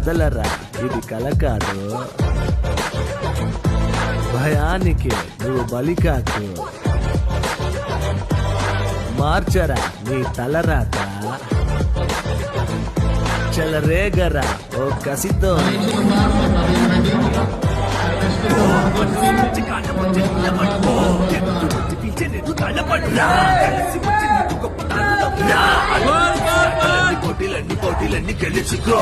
కదలరా, ఇది కల కాదు. భయానికి నువ్వు బలి కాకు. మార్చరా నీ తలరాత, చెలరేగరా ఓ కసితో. పోటీలన్నీ గెలుచుకో.